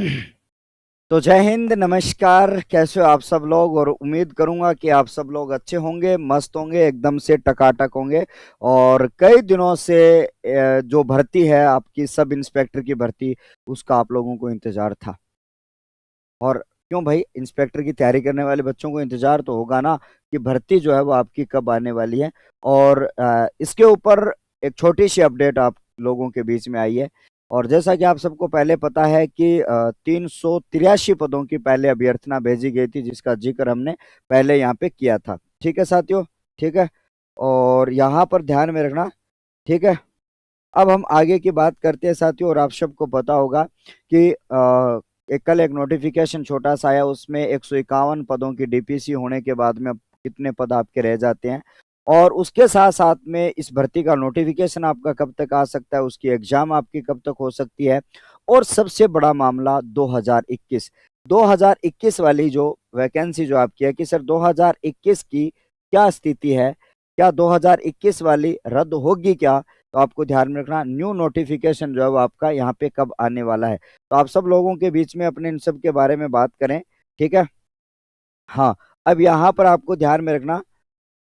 तो जय हिंद, नमस्कार। कैसे हो आप सब लोग? और उम्मीद करूंगा कि आप सब लोग अच्छे होंगे, मस्त होंगे, एकदम से टकाटक होंगे। और कई दिनों से जो भर्ती है आपकी सब इंस्पेक्टर की भर्ती, उसका आप लोगों को इंतजार था। और क्यों भाई, इंस्पेक्टर की तैयारी करने वाले बच्चों को इंतजार तो होगा ना कि भर्ती जो है वो आपकी कब आने वाली है। और इसके ऊपर एक छोटी सी अपडेट आप लोगों के बीच में आई है। और जैसा कि आप सबको पहले पता है कि 383 पदों की पहले अभ्यर्थना भेजी गई थी, जिसका जिक्र हमने पहले यहाँ पे किया था। ठीक है साथियों, ठीक है। और यहाँ पर ध्यान में रखना, ठीक है। अब हम आगे की बात करते हैं साथियों। और आप सबको पता होगा कि कल एक नोटिफिकेशन छोटा सा आया, उसमें 151 पदों की डीपीसी होने के बाद में अब कितने पद आपके रह जाते हैं। और उसके साथ साथ में इस भर्ती का नोटिफिकेशन आपका कब तक आ सकता है, उसकी एग्जाम आपकी कब तक हो सकती है। और सबसे बड़ा मामला 2021 वाली जो वैकेंसी जो आपकी है कि सर 2021 की क्या स्थिति है, क्या 2021 वाली रद्द होगी क्या। तो आपको ध्यान में रखना, न्यू नोटिफिकेशन जो है वो आपका यहाँ पे कब आने वाला है। तो आप सब लोगों के बीच में अपने इन सब के बारे में बात करें, ठीक है। हाँ, अब यहाँ पर आपको ध्यान में रखना।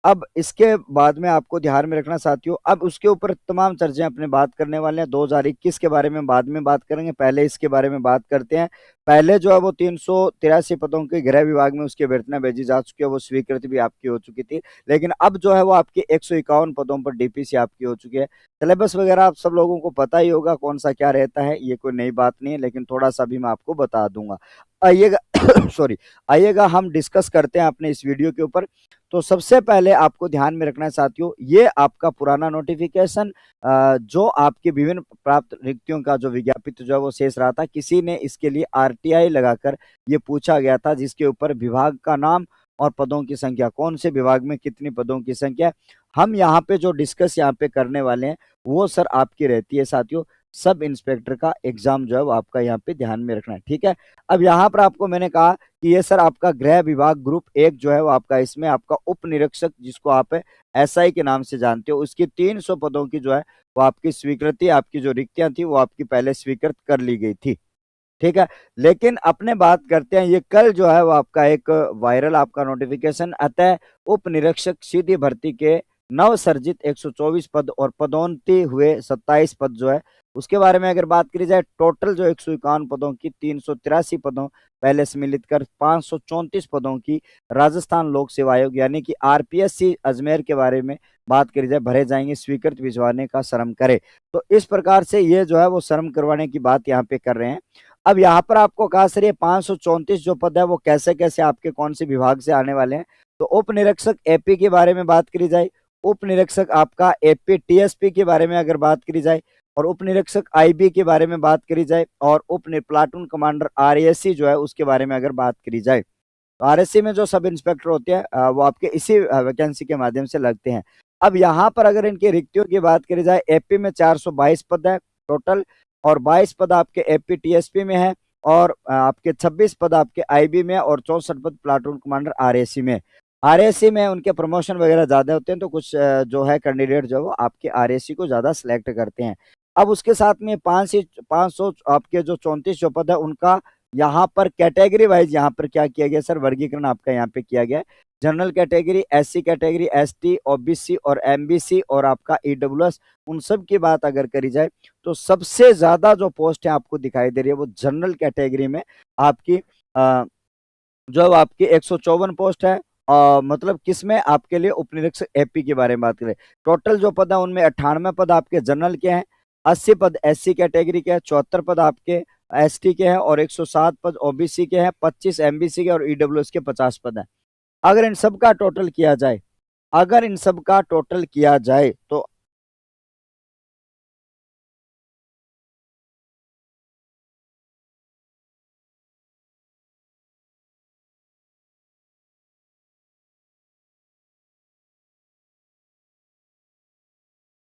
अब इसके बाद में आपको ध्यान में रखना साथियों, अब उसके ऊपर तमाम चर्चाएं अपने बात करने वाले हैं। 2021 के बारे में बाद में बात करेंगे, पहले इसके बारे में बात करते हैं। पहले जो है वो 383 पदों के गृह विभाग में उसकी अभ्यर्थना भेजी जा चुकी है, वो स्वीकृति भी आपकी हो चुकी थी। लेकिन अब जो है वो आपकी 151 पदों पर डीपीसी आपकी हो चुकी है। सिलेबस वगैरह आप सब लोगों को पता ही होगा कौन सा क्या रहता है, ये कोई नई बात नहीं है, लेकिन थोड़ा सा भी मैं आपको बता दूंगा। आइएगा सॉरी, आइएगा हम डिस्कस करते हैं अपने इस वीडियो के ऊपर। तो सबसे पहले आपको ध्यान में रखना है साथियों, ये आपका पुराना नोटिफिकेशन जो आपके विभिन्न प्राप्त रिक्तियों का जो विज्ञापित जो है वो शेष रहा था, किसी ने इसके लिए आरटीआई लगाकर ये पूछा गया था, जिसके ऊपर विभाग का नाम और पदों की संख्या, कौन से विभाग में कितनी पदों की संख्या। हम यहाँ पे जो डिस्कस यहाँ पे करने वाले हैं वो सर आपकी रहती है साथियों, सब इंस्पेक्टर का एग्जाम जो है वो आपका यहाँ पे ध्यान में रखना है, ठीक है। अब यहाँ पर आपको मैंने कहा कि ये सर आपका गृह विभाग ग्रुप 1 जो है वो आपका, इसमें आपका उप निरीक्षक जिसको आप एसआई के नाम से जानते हो, उसकी 300 पदों की जो है वो आपकी स्वीकृति, आपकी जो रिक्तियां थी वो आपकी पहले स्वीकृत कर ली गई थी, ठीक है। लेकिन अपने बात करते हैं, ये कल जो है वो आपका एक वायरल आपका नोटिफिकेशन अतः उप निरीक्षक सीधी भर्ती के नव सर्जित 124 पद और पदोन्नति हुए 27 पद जो है, उसके बारे में अगर बात करी जाए, टोटल जो 151 पदों की 383 पदों पहले सम्मिलित कर 534 पदों की राजस्थान लोक सेवा आयोग यानी कि आरपीएससी अजमेर के बारे में बात करी जाए, भरे जाएंगे स्वीकृत भिजवाने का श्रम करे। तो इस प्रकार से ये जो है वो श्रम करवाने की बात यहाँ पे कर रहे हैं। अब यहाँ पर आपको कहा सर ये 534 जो पद है वो कैसे कैसे आपके कौन से विभाग से आने वाले हैं। तो उप निरीक्षक एपी के बारे में बात करी जाए, उप निरीक्षक आपका एपी टीएसपी के बारे में अगर बात करी जाए, और उप निरीक्षक आईबी के बारे में बात करी जाए, और प्लाटून कमांडर आरएससी जो है उसके बारे में अगर बात करी जाए, तो आरएससी में जो सब इंस्पेक्टर होते हैं वो आपके इसी वैकेंसी के माध्यम से लगते हैं। अब यहाँ पर अगर इनकी रिक्तियों की बात करी जाए, एपी में 422 पद है टोटल, और 22 पद आपके एपी टीएसपी में है, और आपके 26 पद आपके आईबी में, और 64 पद प्लाटून कमांडर आरएससी में। आरएससी में उनके प्रमोशन वगैरह ज्यादा होते हैं, तो कुछ जो है कैंडिडेट जो वो आपके आरएससी को ज्यादा सिलेक्ट करते हैं। अब उसके साथ में 500 आपके जो 34 जो पद है उनका यहाँ पर कैटेगरी वाइज यहाँ पर क्या किया गया सर, वर्गीकरण आपका यहाँ पे किया गया है। General category, SC category, ST, OBC और एमबीसी और आपका ईडब्ल्यूएस, उन सब की बात अगर करी जाए तो सबसे ज्यादा जो पोस्ट है आपको दिखाई दे रही है वो जनरल कैटेगरी में आपकी जो आपकी 154 पोस्ट है। मतलब किसमें आपके लिए उप निरीक्षक एपी के बारे में बात करें, टोटल जो पद है उनमें 98 पद आपके जनरल के हैं, 80 पद एससी कैटेगरी के हैं, 74 पद आपके एसटी के हैं, और 107 पद ओबीसी के हैं, 25 एमबीसी के, और ईडब्ल्यूएस के 50 पद हैं। अगर इन सब का टोटल किया जाए, अगर इन सब का टोटल किया जाए तो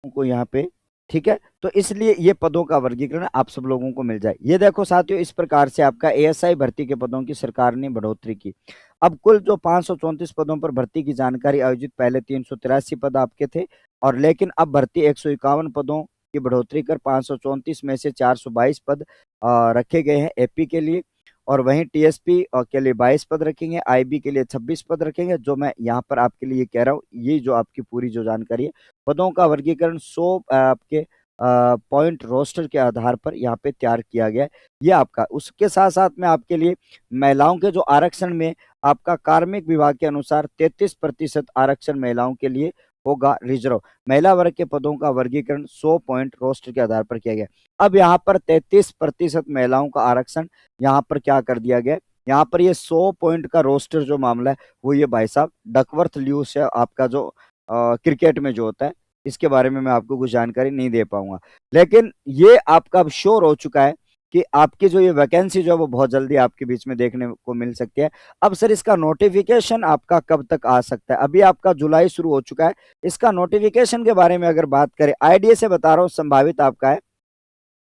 को यहाँ पे, ठीक है। तो इसलिए ये पदों का वर्गीकरण आप सब लोगों को मिल जाए। ये देखो साथियों, इस प्रकार से आपका एएसआई भर्ती के पदों की सरकार ने बढ़ोतरी की। अब कुल जो 534 पदों पर भर्ती की जानकारी आयोजित, पहले 383 पद आपके थे, और लेकिन अब भर्ती 151 पदों की बढ़ोतरी कर 534 में से 422 पद रखे गए हैं एपी के लिए, और वहीं टीएसपी के लिए 22 पद रखेंगे, आईबी के लिए 26 पद रखेंगे। जो मैं यहाँ पर आपके लिए कह रहा हूँ, ये जो आपकी पूरी जो जानकारी है, पदों का वर्गीकरण 100 आपके पॉइंट रोस्टर के आधार पर यहाँ पे तैयार किया गया है। ये आपका, उसके साथ साथ में आपके लिए महिलाओं के जो आरक्षण में आपका कार्मिक विभाग के अनुसार 33% आरक्षण महिलाओं के लिए होगा रिजर्व। महिला वर्ग के पदों का वर्गीकरण 100 पॉइंट रोस्टर के आधार पर किया गया। अब यहाँ पर 33% महिलाओं का आरक्षण यहाँ पर क्या कर दिया गया, यहाँ पर ये 100 पॉइंट का रोस्टर जो मामला है वो ये भाई साहब डकवर्थ ल्यूस है आपका, जो क्रिकेट में जो होता है, इसके बारे में मैं आपको कुछ जानकारी नहीं दे पाऊंगा, लेकिन ये आपका अब श्योर हो चुका है कि आपकी जो ये वैकेंसी जो है वो बहुत जल्दी आपके बीच में देखने को मिल सकती है। अब सर इसका नोटिफिकेशन आपका कब तक आ सकता है? अभी आपका जुलाई शुरू हो चुका है, इसका नोटिफिकेशन के बारे में अगर बात करें, आईडिया से बता रहा हूँ, संभावित आपका है।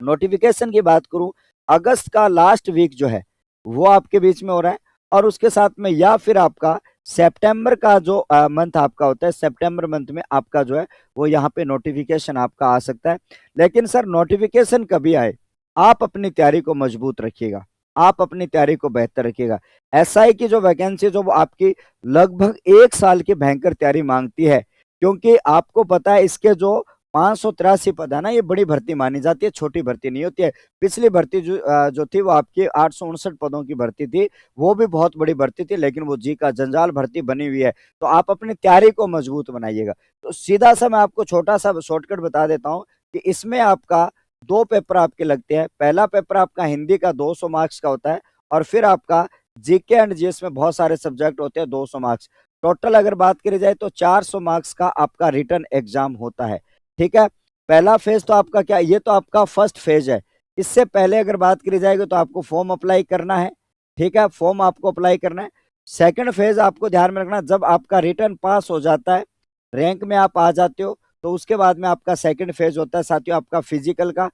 नोटिफिकेशन की बात करूं, अगस्त का लास्ट वीक जो है वो आपके बीच में हो रहा है, और उसके साथ में या फिर आपका सितंबर का जो मंथ आपका होता है, सितंबर मंथ में आपका जो है वो यहाँ पे नोटिफिकेशन आपका आ सकता है। लेकिन सर नोटिफिकेशन कभी आए, आप अपनी तैयारी को मजबूत रखिएगा, आप अपनी तैयारी को बेहतर रखिएगा। एसआई की जो वैकेंसी जो वो आपकी लगभग 1 साल की भयंकर तैयारी मांगती है, क्योंकि आपको पता है इसके जो 583 पद है ना, ये बड़ी भर्ती मानी जाती है, छोटी भर्ती नहीं होती है। पिछली भर्ती जो थी वो आपकी 859 पदों की भर्ती थी, वो भी बहुत बड़ी भर्ती थी, लेकिन वो जी का जंजाल भर्ती बनी हुई है। तो आप अपनी तैयारी को मजबूत बनाइएगा। तो सीधा सा मैं आपको छोटा सा शॉर्टकट बता देता हूँ कि इसमें आपका 2 पेपर आपके लगते हैं। पहला पेपर आपका हिंदी का 200 मार्क्स का होता है, और फिर आपका जीके एंड जीएस में बहुत सारे सब्जेक्ट होते हैं 200 मार्क्स। टोटल अगर बात करी जाए तो 400 मार्क्स का आपका रिटर्न एग्जाम होता है। ठीक है, पहला फेज तो आपका क्या, ये तो आपका फर्स्ट फेज है। इससे पहले अगर बात करी जाएगी तो आपको फॉर्म अप्लाई करना है। ठीक है, फॉर्म आपको अप्लाई करना है। सेकंड फेज आपको ध्यान में रखना, जब आपका रिटर्न पास हो जाता है, रैंक में आप आ जाते हो, तो उसके बाद में आपका सेकंड फेज होता है साथियों आपका फिजिकल का,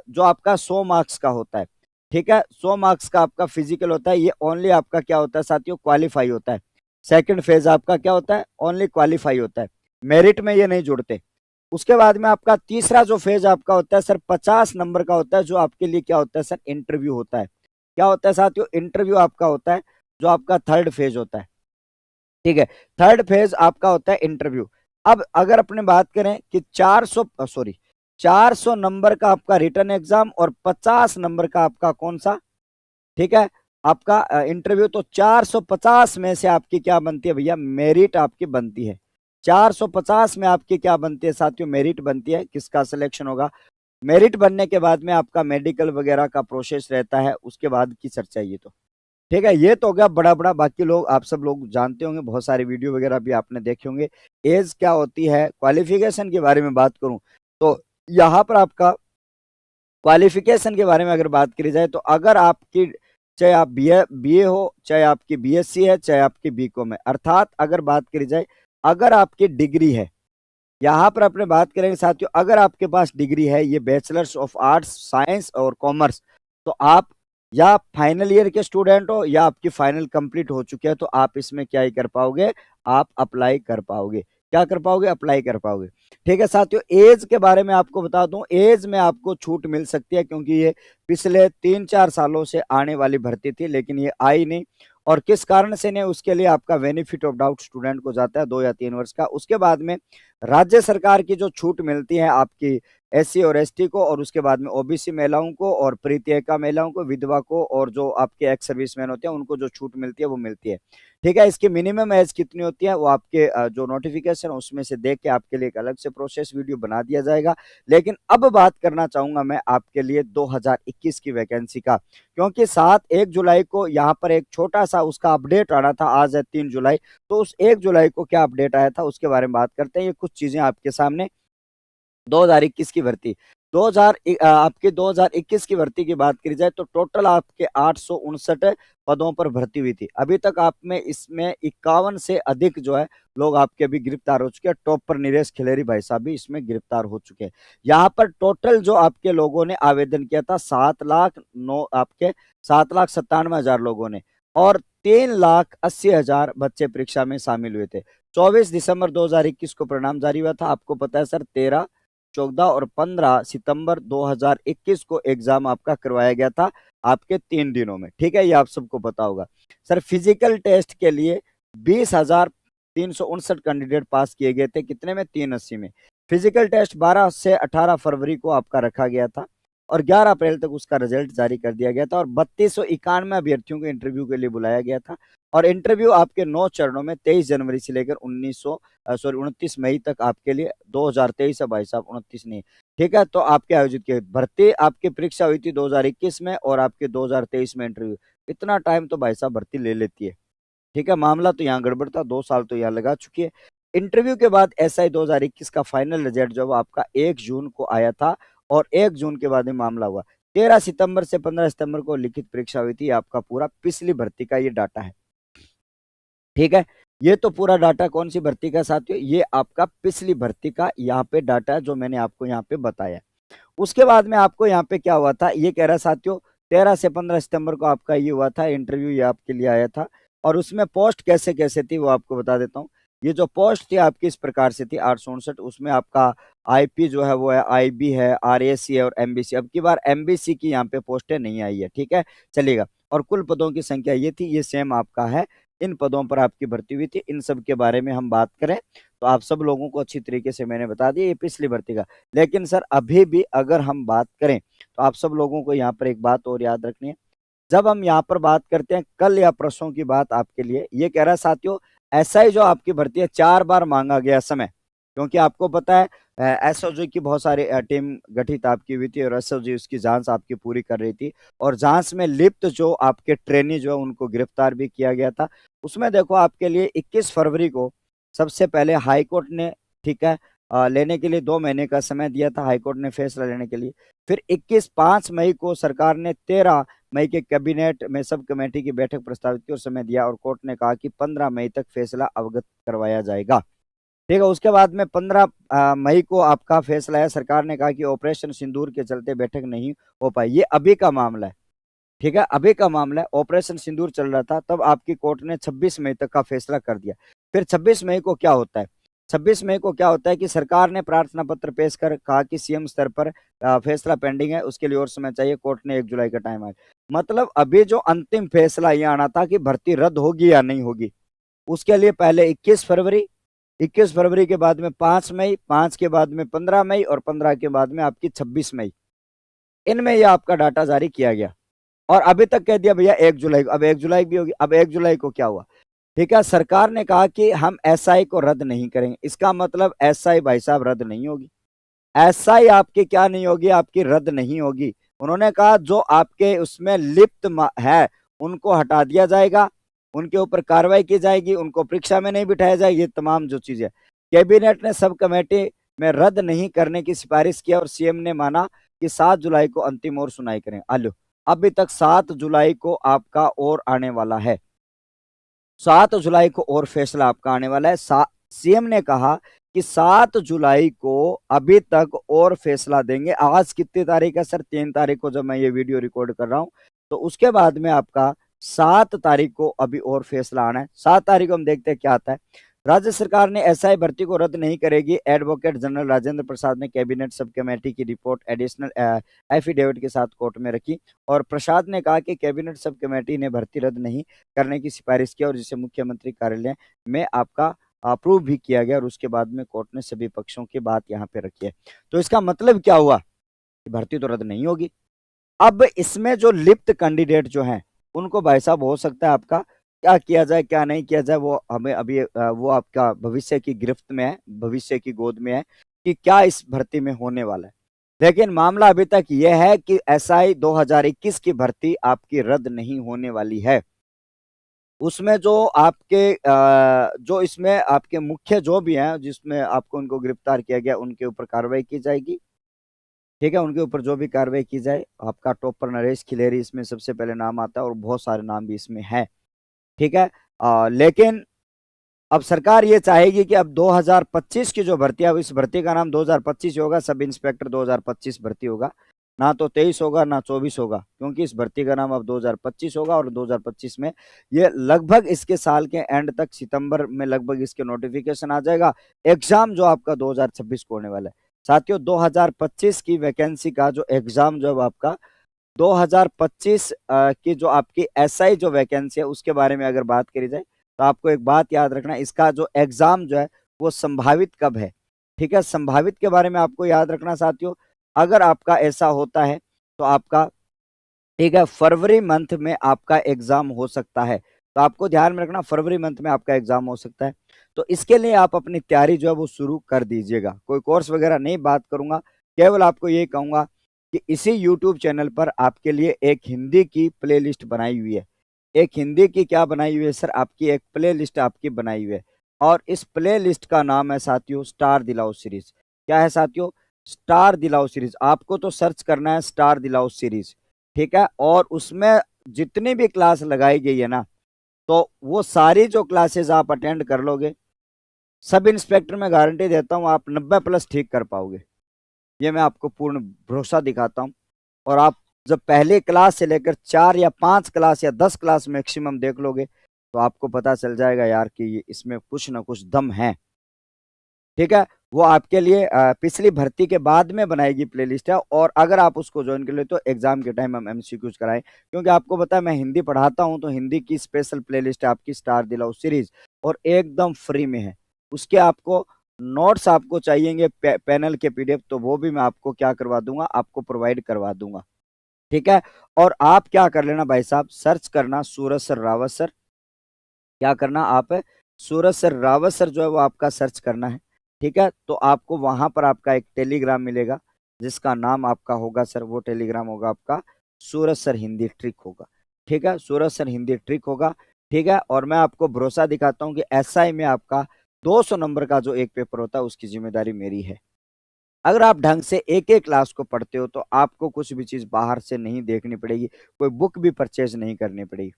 जो आपका 100 मार्क्स का होता है। ठीक है, 100 मार्क्स का आपका फिजिकल होता है। ये ओनली आपका क्या होता है साथियों, क्वालिफाई होता है। सेकंड फेज आपका क्या होता है, ओनली क्वालिफाई होता है, मेरिट में ये नहीं जुड़ते। उसके बाद में आपका तीसरा जो फेज आपका होता है सर 50 नंबर का होता है, जो आपके लिए क्या होता है सर, इंटरव्यू होता है। क्या होता है साथियों, इंटरव्यू आपका होता है, जो आपका थर्ड फेज होता है। ठीक है, थर्ड फेज आपका होता है इंटरव्यू। अब अगर अपने बात करें कि 400 नंबर का आपका रिटर्न एग्जाम और 50 नंबर का आपका कौन सा, ठीक है, आपका इंटरव्यू, तो 450 में से आपकी क्या बनती है भैया, मेरिट आपकी बनती है। 450 में आपकी क्या बनती है साथियों, मेरिट बनती है। किसका सिलेक्शन होगा, मेरिट बनने के बाद में आपका मेडिकल वगैरह का प्रोसेस रहता है, उसके बाद की चर्चा ये तो। ठीक है, ये तो हो गया बड़ा बड़ा, बाकी लोग आप सब लोग जानते होंगे, बहुत सारे वीडियो वगैरह भी आपने देखे होंगे। एज क्या होती है, क्वालिफिकेशन के बारे में बात करूं तो यहाँ पर आपका क्वालिफिकेशन के बारे में अगर बात करी जाए, तो अगर आपकी, चाहे आप बीए हो, चाहे आपकी बीएससी है, चाहे आपकी बीकॉम है, अर्थात अगर बात करी जाए, अगर आपकी डिग्री है, यहाँ पर अपने बात करेंगे साथियों, अगर आपके पास डिग्री है, ये बैचलर्स ऑफ आर्ट्स, साइंस और कॉमर्स, तो आप या फाइनल ईयर के स्टूडेंट हो या आपकी फाइनल कंप्लीट हो चुके हैं, तो आप इसमें क्या ही कर पाओगे, आप अप्लाई कर पाओगे। क्या कर पाओगे, अप्लाई कर पाओगे। ठीक है साथियों, एज के बारे में आपको बता दूं, एज में आपको छूट मिल सकती है, क्योंकि ये पिछले 3-4 सालों से आने वाली भर्ती थी, लेकिन ये आई नहीं। और किस कारण से नहीं, उसके लिए आपका बेनिफिट ऑफ डाउट स्टूडेंट को जाता है 2 या 3 वर्ष का। उसके बाद में राज्य सरकार की जो छूट मिलती है आपकी एससी और एसटी को, और उसके बाद में ओबीसी महिलाओं को, और प्रीतियका महिलाओं को, विधवा को, और जो आपके एक्स सर्विसमैन होते हैं उनको जो छूट मिलती है वो मिलती है। ठीक है, इसकी मिनिमम एज कितनी होती है वो आपके जो नोटिफिकेशन उसमें से देख के आपके लिए एक अलग से प्रोसेस वीडियो बना दिया जाएगा। लेकिन अब बात करना चाहूंगा मैं आपके लिए 2021 की वैकेंसी का, क्योंकि 1 जुलाई को यहाँ पर एक छोटा सा उसका अपडेट आना था। आज है 3 जुलाई, तो उस 1 जुलाई को क्या अपडेट आया था उसके बारे में बात करते हैं। ये कुछ चीजें आपके सामने 2021 की भर्ती, 2021 की भर्ती की बात करी जाए तो टोटल आपके 859 पदों पर भर्ती हुई थी। अभी तक आप में इसमें 51 से अधिक जो है लोग आपके अभी गिरफ्तार हो चुके हैं। टॉप पर नीरज खिलेरी भाई साहब भी इसमें गिरफ्तार हो चुके हैं। यहाँ पर टोटल जो आपके लोगों ने आवेदन किया था 7,97,000 लोगों ने, और 3,80,000 बच्चे परीक्षा में शामिल हुए थे। 24 दिसंबर 2021 को परिणाम जारी हुआ था। आपको पता है सर 13 14 और 15 सितंबर 2021 को एग्जाम आपका करवाया गया था आपके 3 दिनों में। ठीक है, ये आप सबको पता होगा। सर फिजिकल टेस्ट के लिए 20,359 कैंडिडेट पास किए गए थे, कितने में? 380 में। फिजिकल टेस्ट 12 से 18 फरवरी को आपका रखा गया था और 11 अप्रैल तक उसका रिजल्ट जारी कर दिया गया था और 3291 अभ्यर्थियों को इंटरव्यू के लिए बुलाया गया था और इंटरव्यू आपके 9 चरणों में 23 जनवरी से लेकर 29 मई तक आपके लिए 2023 है भाई साहब, 29 नहीं। ठीक है, तो आपके आयोजित किए भर्ती आपकी परीक्षा हुई थी 2021 में और आपके 2023 में इंटरव्यू। इतना टाइम तो भाई साहब भर्ती ले लेती है। ठीक है, मामला तो यहाँ गड़बड़ था, 2 साल तो यहाँ लगा चुकी है। इंटरव्यू के बाद एसआई 2021 का फाइनल रिजल्ट जो आपका 1 जून को आया था और 1 जून के बाद में मामला हुआ। 13 सितंबर से 15 सितंबर को लिखित परीक्षा हुई थी। आपका पूरा पिछली भर्ती का ये डाटा है। ठीक है, ये तो पूरा डाटा कौन सी भर्ती का साथियों? ये आपका पिछली भर्ती का यहाँ पे डाटा है जो मैंने आपको यहाँ पे बताया। उसके बाद में आपको यहाँ पे क्या हुआ था, ये कह रहा साथियों 13 से 15 सितंबर को आपका ये हुआ था इंटरव्यू, ये आपके लिए आया था और उसमें पोस्ट कैसे कैसे थी वो आपको बता देता हूँ। ये जो पोस्ट थी आपकी इस प्रकार से थी 859, उसमें आपका आईपी जो है वो है, आईबी है, आरएसी है और एमबीसी। अब की बार एमबीसी की यहाँ पे पोस्टें नहीं आई है। ठीक है, चलेगा। और कुल पदों की संख्या ये थी, ये सेम आपका है। इन पदों पर आपकी भर्ती हुई थी। इन सब के बारे में हम बात करें तो आप सब लोगों को अच्छी तरीके से मैंने बता दिया, ये पिछली भर्ती का। लेकिन सर अभी भी अगर हम बात करें तो आप सब लोगों को यहाँ पर एक बात और याद रखनी है। जब हम यहाँ पर बात करते हैं कल या परसों की बात आपके लिए, ये कह रहा है साथियों एसआई जो आपकी भर्ती है 4 बार मांगा गया समय, क्योंकि आपको पता है एसओजी की बहुत सारी टीम गठित आपकी हुई थी और एसओजी उसकी जांच आपकी पूरी कर रही थी और जांच में लिप्त जो आपके ट्रेनी जो है उनको गिरफ्तार भी किया गया था। उसमें देखो आपके लिए 21 फरवरी को सबसे पहले हाईकोर्ट ने, ठीक है, लेने के लिए 2 महीने का समय दिया था हाईकोर्ट ने फैसला लेने के लिए। फिर 5 मई को सरकार ने 13 मई के कैबिनेट में सब कमेटी की बैठक प्रस्तावित की और समय दिया और कोर्ट ने कहा कि 15 मई तक फैसला अवगत करवाया जाएगा। ठीक है, उसके बाद में 15 मई को आपका फैसला है। सरकार ने कहा कि ऑपरेशन सिंदूर के चलते बैठक नहीं हो पाई। ये अभी का मामला है। ठीक है, अभी का मामला है। ऑपरेशन सिंदूर चल रहा था तब आपकी कोर्ट ने 26 मई तक का फैसला कर दिया। फिर 26 मई को क्या होता है? 26 मई को क्या होता है कि सरकार ने प्रार्थना पत्र पेश कर कहा कि सीएम स्तर पर फैसला पेंडिंग है, उसके लिए और समय चाहिए। कोर्ट ने 1 जुलाई का टाइम आया। मतलब अभी जो अंतिम फैसला ये आना था कि भर्ती रद्द होगी या नहीं होगी, उसके लिए पहले 21 फरवरी, 21 फरवरी के बाद में 5 मई, 5 के बाद में 15 मई और 15 के बाद में आपकी 26 मई, इनमें यह आपका डाटा जारी किया गया और अभी तक कह दिया भैया 1 जुलाई को। अब 1 जुलाई भी होगी। अब 1 जुलाई को क्या हुआ? ठीक है, सरकार ने कहा कि हम एसआई को रद्द नहीं करेंगे। इसका मतलब एसआई भाई साहब रद्द नहीं होगी। एसआई आपकी क्या नहीं होगी? आपकी रद्द नहीं होगी। उन्होंने कहा जो आपके उसमें लिप्त है उनको हटा दिया जाएगा, उनके ऊपर कार्रवाई की जाएगी, उनको परीक्षा में नहीं बिठाया जाएगा। ये तमाम जो चीजें कैबिनेट ने सब कमेटी में रद्द नहीं करने की सिफारिश किया और सीएम ने माना कि 7 जुलाई को अंतिम और सुनाई करें। आलो, अभी तक 7 जुलाई को आपका और आने वाला है। 7 जुलाई को और फैसला आपका आने वाला है। सीएम ने कहा कि 7 जुलाई को अभी तक और फैसला देंगे। आज कितनी तारीख है सर? 3 तारीख को जब मैं ये वीडियो रिकॉर्ड कर रहा हूं, तो उसके बाद में आपका 7 तारीख को अभी और फैसला आना है। 7 तारीख को हम देखते हैं क्या आता है। राज्य सरकार ने एसआई भर्ती को रद्द नहीं करेगी। एडवोकेट जनरल राजेंद्र प्रसाद ने कैबिनेट सब कमेटी की रिपोर्ट एडिशनल एफिडेविट के साथ कोर्ट में रखी और प्रसाद ने कहा कि कैबिनेट सब कमेटी ने भर्ती रद्द नहीं करने की सिफारिश की और जिसे मुख्यमंत्री कार्यालय में आपका अप्रूव भी किया गया और उसके बाद में कोर्ट ने सभी पक्षों की बात यहाँ पे रखी है। तो इसका मतलब क्या हुआ कि भर्ती तो रद्द नहीं होगी। अब इसमें जो लिप्त कैंडिडेट जो हैं उनको भाई साहब हो सकता है आपका क्या किया जाए क्या नहीं किया जाए वो हमें अभी वो आपका भविष्य की गिरफ्त में है, भविष्य की गोद में है कि क्या इस भर्ती में होने वाला है। लेकिन मामला अभी तक यह है कि एसआई 2021 की भर्ती आपकी रद्द नहीं होने वाली है। उसमें जो आपके जो इसमें आपके मुख्य जो भी हैं जिसमें आपको उनको गिरफ्तार किया गया उनके ऊपर कार्रवाई की जाएगी। ठीक है, उनके ऊपर जो भी कार्रवाई की जाए। आपका टॉपर नरेश खिलेरी इसमें सबसे पहले नाम आता है और बहुत सारे नाम भी इसमें है। ठीक है, लेकिन अब सरकार ये चाहेगी कि अब 2025 की जो भर्ती है इस भर्ती का नाम 2025 होगा, सब इंस्पेक्टर 2025 भर्ती होगा, ना तो 23 होगा ना 24 होगा, क्योंकि इस भर्ती का नाम अब 2025 होगा और 2025 में ये लगभग इसके साल के एंड तक सितंबर में लगभग इसके नोटिफिकेशन आ जाएगा। एग्जाम जो आपका 2026 को होने वाला है। साथियों 2025 की वैकेंसी का जो एग्जाम जो है आपका 2025 की जो आपकी एसआई जो वैकेंसी है उसके बारे में अगर बात करी जाए तो आपको एक बात याद रखना, इसका जो एग्जाम जो है वो संभावित कब है। ठीक है, संभावित के बारे में आपको याद रखना साथियों, अगर आपका ऐसा होता है तो आपका ठीक है फरवरी मंथ में आपका एग्जाम हो सकता है। तो आपको ध्यान में रखना फरवरी मंथ में आपका एग्जाम हो सकता है। तो इसके लिए आप अपनी तैयारी जो है वो शुरू कर दीजिएगा। कोई कोर्स वगैरह नहीं बात करूंगा, केवल आपको ये कहूंगा कि इसी यूट्यूब चैनल पर आपके लिए एक हिंदी की प्लेलिस्ट बनाई हुई है। एक हिंदी की क्या बनाई हुई है सर, आपकी एक प्लेलिस्ट आपकी बनाई हुई है, और इस प्लेलिस्ट का नाम है साथियों स्टार दिलाओ सीरीज। क्या है साथियों, स्टार दिलाओ सीरीज। आपको तो सर्च करना है स्टार दिलाओ सीरीज, ठीक है, और उसमें जितनी भी क्लास लगाई गई है ना, तो वो सारी जो क्लासेस आप अटेंड कर लोगे, सब इंस्पेक्टर में गारंटी देता हूं आप 90+ ठीक कर पाओगे। ये मैं आपको पूर्ण भरोसा दिखाता हूं। और आप जब पहली क्लास से लेकर 4 या 5 क्लास या 10 क्लास मैक्सिमम देख लोगे तो आपको पता चल जाएगा यार कि इसमें कुछ ना कुछ दम है। ठीक है, वो आपके लिए पिछली भर्ती के बाद में बनाएगी प्लेलिस्ट है, और अगर आप उसको ज्वाइन कर ले तो एग्जाम के टाइम हम एमसीक्यूज कराएं, क्योंकि आपको पता है मैं हिंदी पढ़ाता हूं, तो हिंदी की स्पेशल प्लेलिस्ट है आपकी स्टार दिलाओ सीरीज, और एकदम फ्री में है। उसके आपको नोट्स आपको चाहिएंगे पैनल के पीडीएफ, तो वो भी मैं आपको क्या करवा दूंगा, आपको प्रोवाइड करवा दूंगा। ठीक है, और आप क्या कर लेना भाई साहब, सर्च करना सूरज सर रावत सर। क्या करना आप, सूरज सर रावत सर जो है वो आपका सर्च करना है। ठीक है, तो आपको वहां पर आपका एक टेलीग्राम मिलेगा जिसका नाम आपका होगा सर, वो टेलीग्राम होगा आपका सूरज सर हिंदी ट्रिक होगा। ठीक है, सूरज सर हिंदी ट्रिक होगा। ठीक है, और मैं आपको भरोसा दिखाता हूँ कि एसआई में आपका 200 नंबर का जो एक पेपर होता है उसकी जिम्मेदारी मेरी है। अगर आप ढंग से एक एक क्लास को पढ़ते हो तो आपको कुछ भी चीज बाहर से नहीं देखनी पड़ेगी, कोई बुक भी परचेज नहीं करनी पड़ेगी।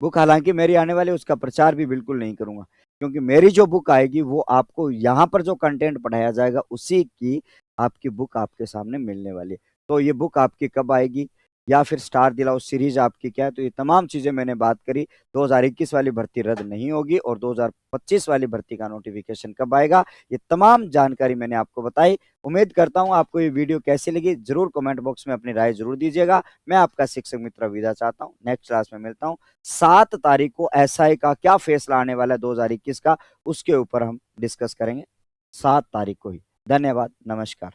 बुक हालांकि मेरी आने वाली है, उसका प्रचार भी बिल्कुल नहीं करूंगा, क्योंकि मेरी जो बुक आएगी वो आपको यहाँ पर जो कंटेंट पढ़ाया जाएगा उसी की आपकी बुक आपके सामने मिलने वाली है। तो ये बुक आपकी कब आएगी, या फिर स्टार दिलाओ सीरीज आपकी क्या है, तो ये तमाम चीजें मैंने बात करी। 2021 वाली भर्ती रद्द नहीं होगी, और 2025 वाली भर्ती का नोटिफिकेशन कब आएगा, ये तमाम जानकारी मैंने आपको बताई। उम्मीद करता हूं आपको ये वीडियो कैसी लगी, जरूर कमेंट बॉक्स में अपनी राय जरूर दीजिएगा। मैं आपका शिक्षक मित्र विदा चाहता हूँ, नेक्स्ट क्लास में मिलता हूँ। 7 तारीख को एसआई का क्या फैसला आने वाला है 2021 का, उसके ऊपर हम डिस्कस करेंगे 7 तारीख को ही। धन्यवाद, नमस्कार।